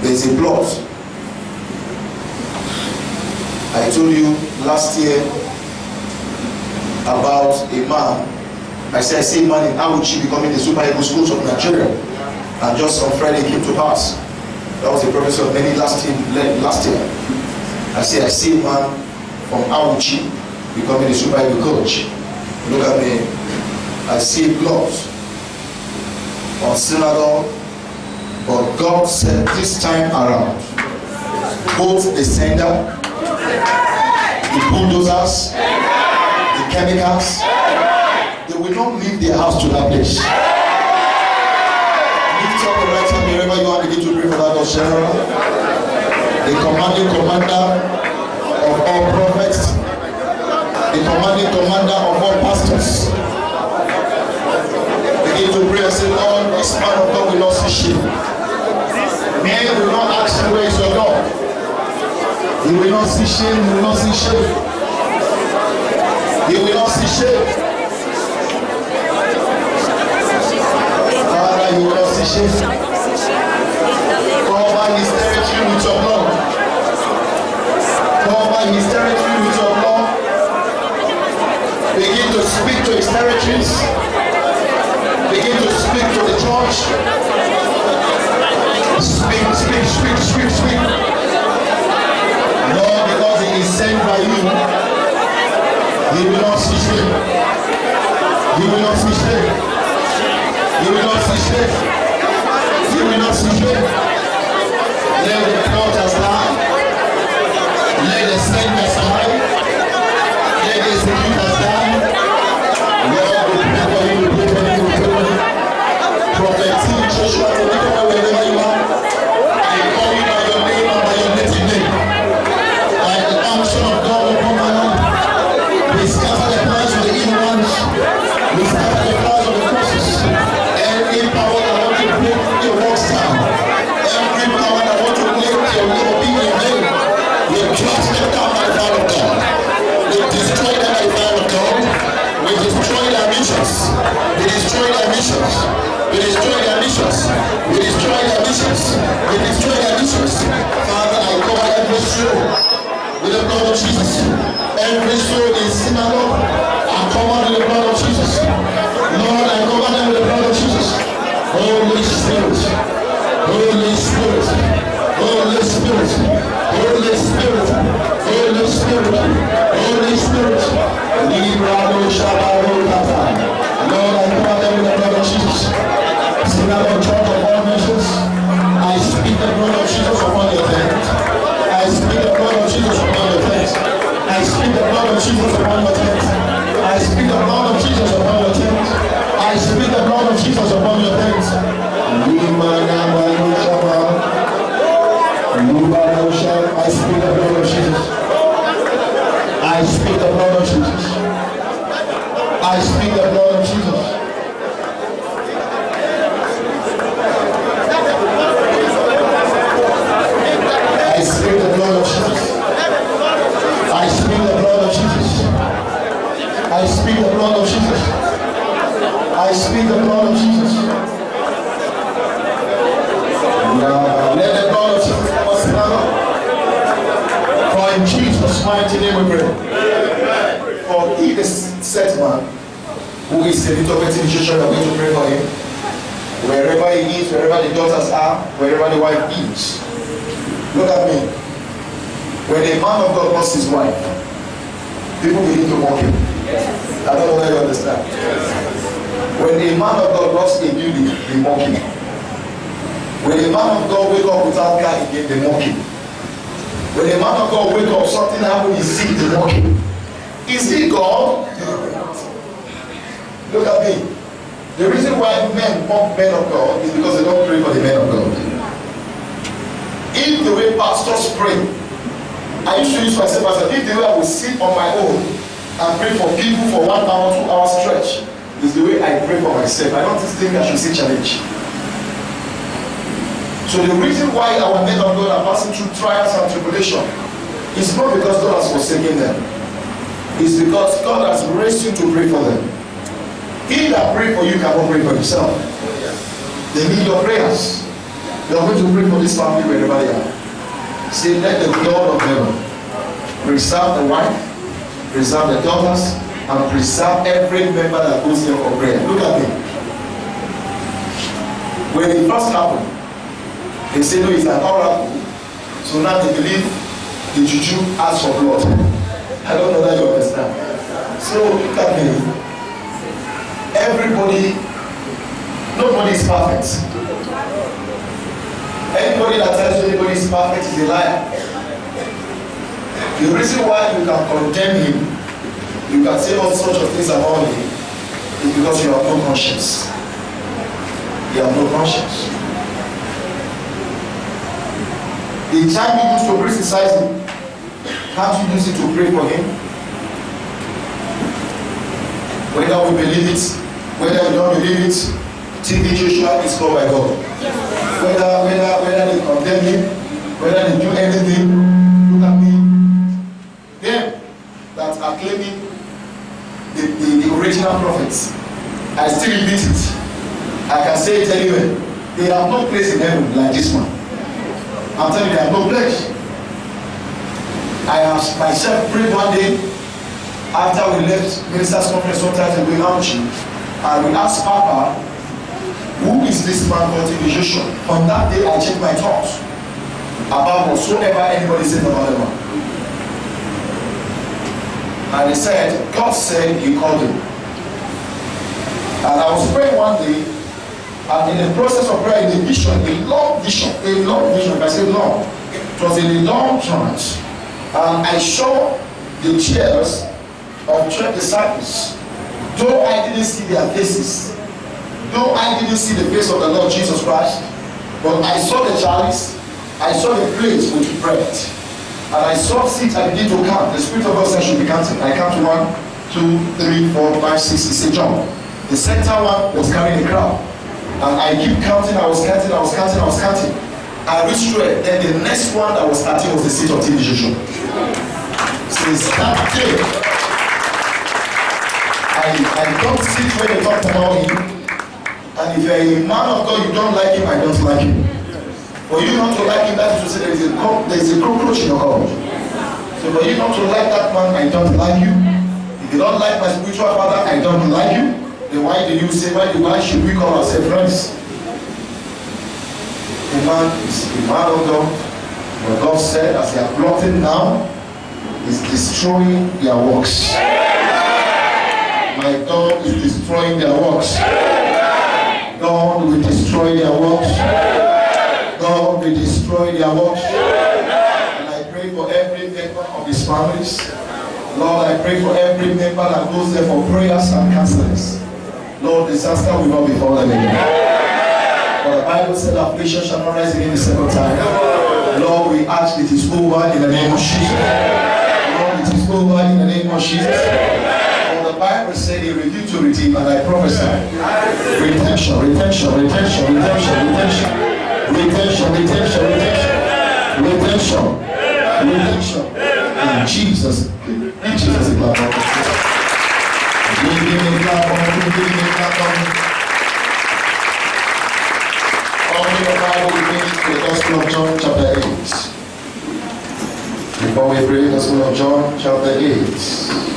There's a plot. I told you last year about a man. I said I see a man in Awuchi becoming the Super Eagles coach of Nigeria, and just on Friday it came to pass. That was the prophecy of many last year. I said I see a man from Awuchi becoming the Super Eagles coach. Look at me. I see blood on synagogue, but God said this time around, both the sender, the bulldozers, the chemicals, they will not leave their house to that place. Lift up the right hand wherever you are, begin to pray for that God general, the commanding commander of all prophets, the commanding commander of all pastors. Begin to pray and say, Lord, this man of God will not see shame. Men will not ask you, where is your God? He will not see shame, he will not see shame. He will not see shame. Father, you will not see shame. Cover his territory with your blood. Cover his territory with your blood. Begin to speak to his territories. Begin to speak to the church. Speak. Lord, because he is sent by you, he will not see shame. He will not see shame. He will not see shame. He will not see shame. Let the porters lie. Let the senders lie. Let the executors die. Lord, we pray for you, we pray for you, we pray for you. Prophet Joshua, to live wherever you are. I call you by your name and by your native name. By the unction of God upon my life. We scatter the plans of the evil ones. We scatter the plans of the curses. Every power that want to break your works down. Every power that want to make your will be in vain. We cast them down by the fire of God. We destroy them by the fire of God. We destroy their missions. We destroy their missions. We destroy their missions. We destroy their missions. We destroy their missions. Father, I cover every soul with the blood of Jesus. Every soul is synagogue. I cover with the blood of Jesus. Lord, I cover them with the blood of Jesus. Holy Spirit. Holy Spirit. Holy Spirit. Holy Spirit. Holy Spirit. Holy Spirit. Librado Shabaro Kata. Lord, I cover them with the blood of Jesus. Synagogue Church of all nations, I speak the blood of Jesus upon your tent. I speak the blood of Jesus upon your tent. I speak the blood of Jesus upon your tent. I speak the blood of Jesus upon your tent. I speak the blood of Jesus upon your tent. I speak the blood of Jesus. I speak the blood of Jesus. I speak the blood of Jesus. I speak the blood of Jesus. I speak the blood of Jesus. I speak the blood of Jesus. I speak the blood of Jesus. Let the blood of Jesus come us now. For in Jesus' mighty name we pray. For he is set man who is the little bit initiation, we are going to pray for him. Wherever he is, wherever the daughters are, wherever the wife is. Look at me. When a man of God lost his wife, people begin to mock him. I don't know whether you understand. When a man of God lost a building, they mock him. When a man of God wake up without car again, they mock him. When a man of God wake up, something happen, he see, they mock him. Is he God? Look at me. The reason why men mock men of God is because they don't pray for the men of God. If the way pastors pray, I used to use myself as if the way I would sit on my own and pray for people for 1 hour, 2 hour stretch is the way I pray for myself. I don't think I should see challenge. So the reason why our men of God are passing through trials and tribulation is not because God has forsaken them. It's because God has raised you to pray for them. He that pray for you cannot pray for himself. They need your prayers. You are going to pray for this family wherever they are. Say, let the God of heaven preserve the wife, preserve the daughters, and preserve every member that goes here for prayer. Look at me. When it first happened, they say no, it's an oracle. So now they believe the juju asks for blood. I don't know that you understand. So look at me. Everybody, nobody is perfect. Anybody that tells you anybody is perfect is a liar. The reason why you can condemn him, you can say all sorts of things about him, is because you have no conscience. You have no conscience. The time you use to criticize him, can't you use it to pray for him? Whether we believe it, whether we don't believe it, TB Joshua is called by God. Whether they condemn him, whether they do anything, look at me. Them that are claiming the original prophets, I still repeat it. I can say it anyway. They have no place in heaven like this one. I'm telling you, they have no place. I have myself prayed one day after we left ministers' conference sometimes in Wilamchi, and we asked Papa, who is this man called TB Joshua? On that day, I checked my thoughts about whatsoever anybody said about the man. And he said, God said he called him. And I was praying one day, and in the process of prayer, in the vision, a long vision, if I say long, it was in a long trance. And I saw the chairs of 12 disciples, though I didn't see their faces, though I didn't see the face of the Lord Jesus Christ, but I saw the chalice, I saw the plate with bread, and I saw seats. I began to count. The Spirit of God said I should be counting. I count 1, 2, 3, 4, 5, 6. He said, John. The center one was carrying the crowd, and I keep counting. I was counting. I reached to it. Then the next one that was starting was the seat of TB Joshua. Since that day, I don't sit when they talk about him. And if you're a man of God, you don't like him, I don't like him. For you not to like him, that is to say there is a cockroach in your cupboard. So for you not to like that man, I don't like you. If you don't like my spiritual father, I don't like you. Then why do you say, why should we call ourselves friends? The man is the man of God. What God said, as they are plotting now, is destroying their works. My God is destroying their works. God will destroy their works. God will destroy their works. And I pray for every member of his families. Lord, I pray for every member that goes there for prayers and counselings. Lord, disaster will not befall them again. For the Bible said affliction shall not rise again the second time. Lord, we ask it is over in the name of Jesus. Lord, it is over in the name of Jesus. The Bible said he refused to redeem, and I prophesy redemption. In Jesus' name. Open your Bible with me to the Gospel of John chapter 8. Before we pray, Gospel of John chapter 8.